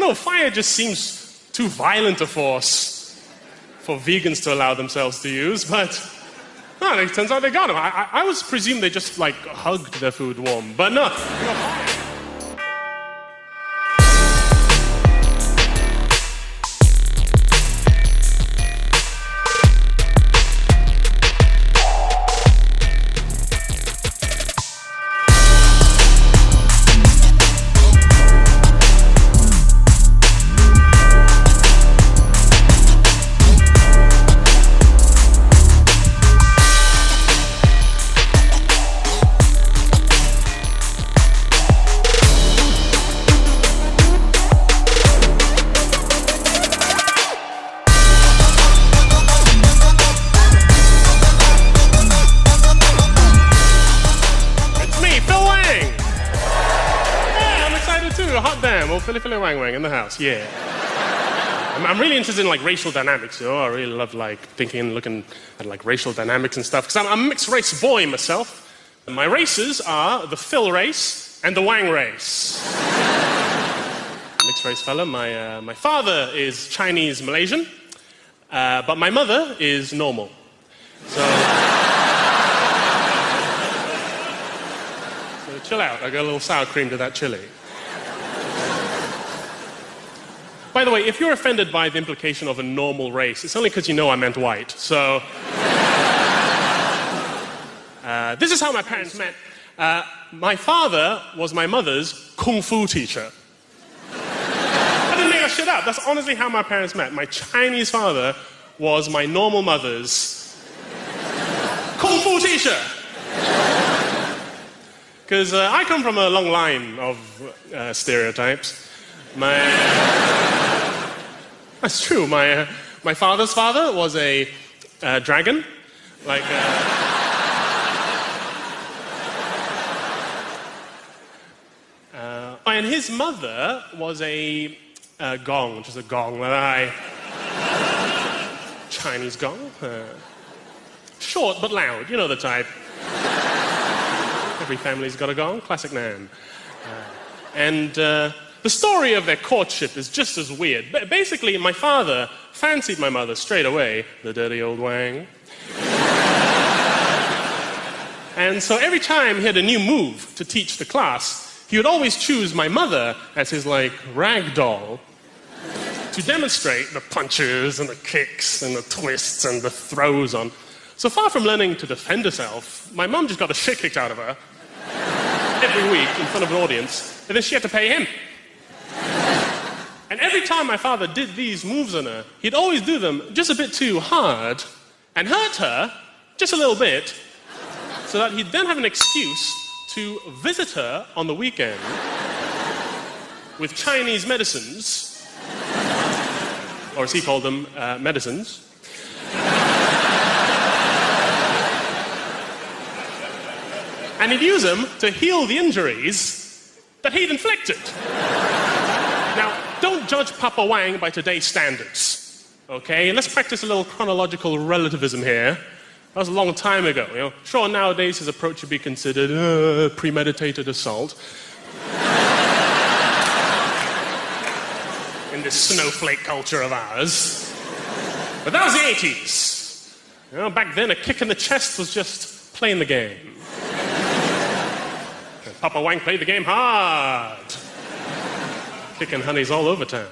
know, fire just seems too violent a force for vegans to allow themselves to use, but no, it turns out they got them. I always presumed they just, like, hugged their food warm, but no, fire. Phil Wang in the house, yeah. I'm really interested in, like, racial dynamics, you know. I really love, like, thinking and looking at, like, racial dynamics and stuff, because I'm a mixed race boy myself. My races are the Phil race and the Wang race. Mixed race fella. My father is Chinese Malaysian, but my mother is normal. So chill out. I got a little sour cream to that chili. By the way, if you're offended by the implication of a normal race, it's only because you know I meant white. So, this is how my parents met. My father was my mother's kung fu teacher. I didn't make that shit up. That's honestly how my parents met. My Chinese father was my normal mother's kung fu teacher. Because I come from a long line of stereotypes. That's true. My father's father was a dragon, like. And his mother was a gong, which is a gong that Chinese gong, short but loud. You know the type. Every family's got a gong. Classic Nan. The story of their courtship is just as weird. Basically, my father fancied my mother straight away, the dirty old Wang. And so every time he had a new move to teach the class, he would always choose my mother as his, like, rag doll to demonstrate the punches and the kicks and the twists and the throws on. So far from learning to defend herself, my mum just got the shit kicked out of her every week in front of an audience, and then she had to pay him. And every time my father did these moves on her, he'd always do them just a bit too hard and hurt her just a little bit, so that he'd then have an excuse to visit her on the weekend with Chinese medicines, or as he called them, medicines. And he'd use them to heal the injuries that he'd inflicted. Now, don't judge Papa Wang by today's standards, okay? Let's practice a little chronological relativism here. That was a long time ago, you know. Sure, nowadays his approach would be considered premeditated assault. In this snowflake culture of ours. But that was the 80s. You know, back then, a kick in the chest was just playing the game. And Papa Wang played the game hard. Kicking honeys all over town.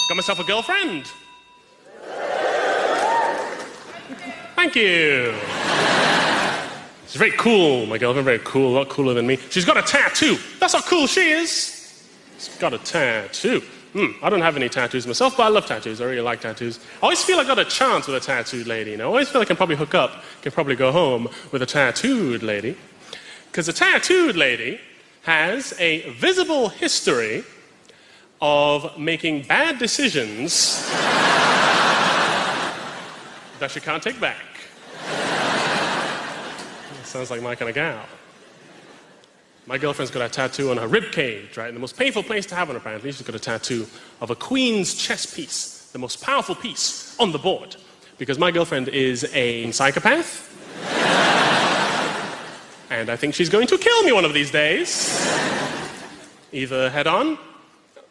Got myself a girlfriend. Thank you. She's very cool, my girlfriend, very cool, a lot cooler than me. She's got a tattoo. That's how cool she is. She's got a tattoo. I don't have any tattoos myself, but I love tattoos. I really like tattoos. I always feel I got a chance with a tattooed lady, you know. I always feel I can probably hook up, can probably go home with a tattooed lady. Because a tattooed lady has a visible history of making bad decisions that she can't take back. Sounds like my kind of gal. My girlfriend's got a tattoo on her rib cage, right? The most painful place to have one, apparently. She's got a tattoo of a queen's chess piece, the most powerful piece on the board. Because my girlfriend is a psychopath. And I think she's going to kill me one of these days. Either head on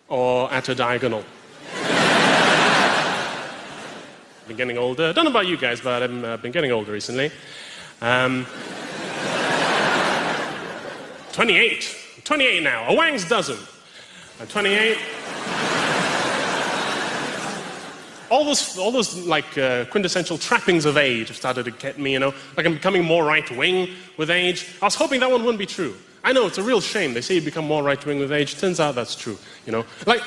or at a diagonal. Been getting older. Don't know about you guys, but I've been getting older recently. 28. 28 now. A Wang's dozen. I'm 28. All those like quintessential trappings of age have started to get me, you know. Like I'm becoming more right-wing with age. I was hoping that one wouldn't be true. I know, it's a real shame. They say you become more right-wing with age. Turns out that's true, you know. Like,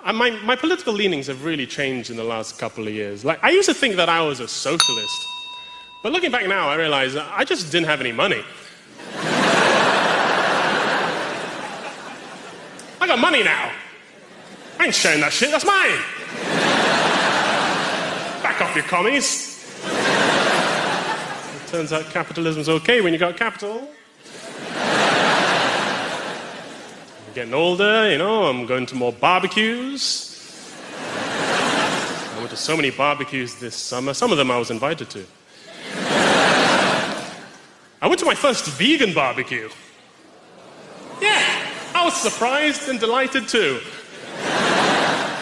my political leanings have really changed in the last couple of years. Like, I used to think that I was a socialist. But looking back now, I realize I just didn't have any money. I got money now. I ain't sharing that shit, that's mine. Back off, you commies. It turns out capitalism's okay when you got capital. I'm getting older, you know, I'm going to more barbecues. I went to so many barbecues this summer. Some of them I was invited to. I went to my first vegan barbecue. Yeah, I was surprised and delighted too.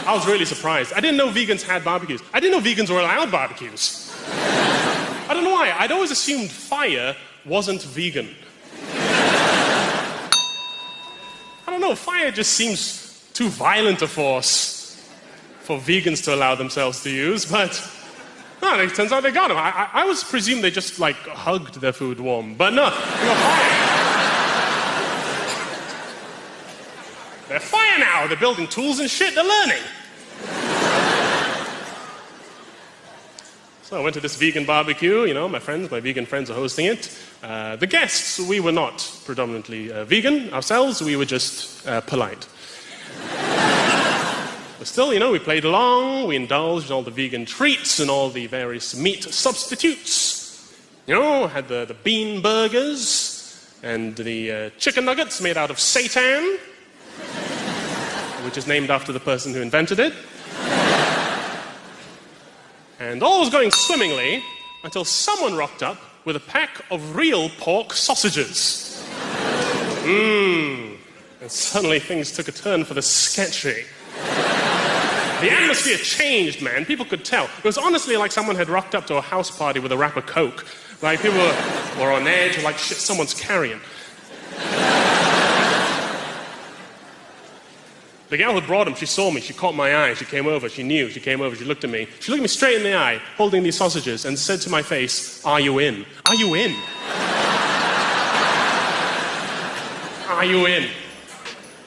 I was really surprised. I didn't know vegans had barbecues. I didn't know vegans were allowed barbecues. I don't know why. I'd always assumed fire wasn't vegan. I don't know, fire just seems too violent a force for vegans to allow themselves to use, but no, it turns out they got them. I was presumed they just, like, hugged their food warm, but no, they got fire. They're fire now. They're building tools and shit. They're learning. So I went to this vegan barbecue, you know, my vegan friends are hosting it. The guests, we were not predominantly vegan ourselves, we were just polite. But still, you know, we played along, we indulged in all the vegan treats and all the various meat substitutes. You know, had the bean burgers and the chicken nuggets made out of seitan, which is named after the person who invented it. And all was going swimmingly until someone rocked up with a pack of real pork sausages. And suddenly things took a turn for the sketchy. The atmosphere changed, man. People could tell. It was honestly like someone had rocked up to a house party with a wrap of Coke. Like, people were on edge, like, shit, someone's carrying. The gal who brought him, she saw me, she caught my eye, she came over, she knew, she came over, she looked at me. She looked me straight in the eye, holding these sausages, and said to my face, "Are you in? Are you in? Are you in?" I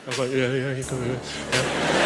was like, yeah, you go, yeah.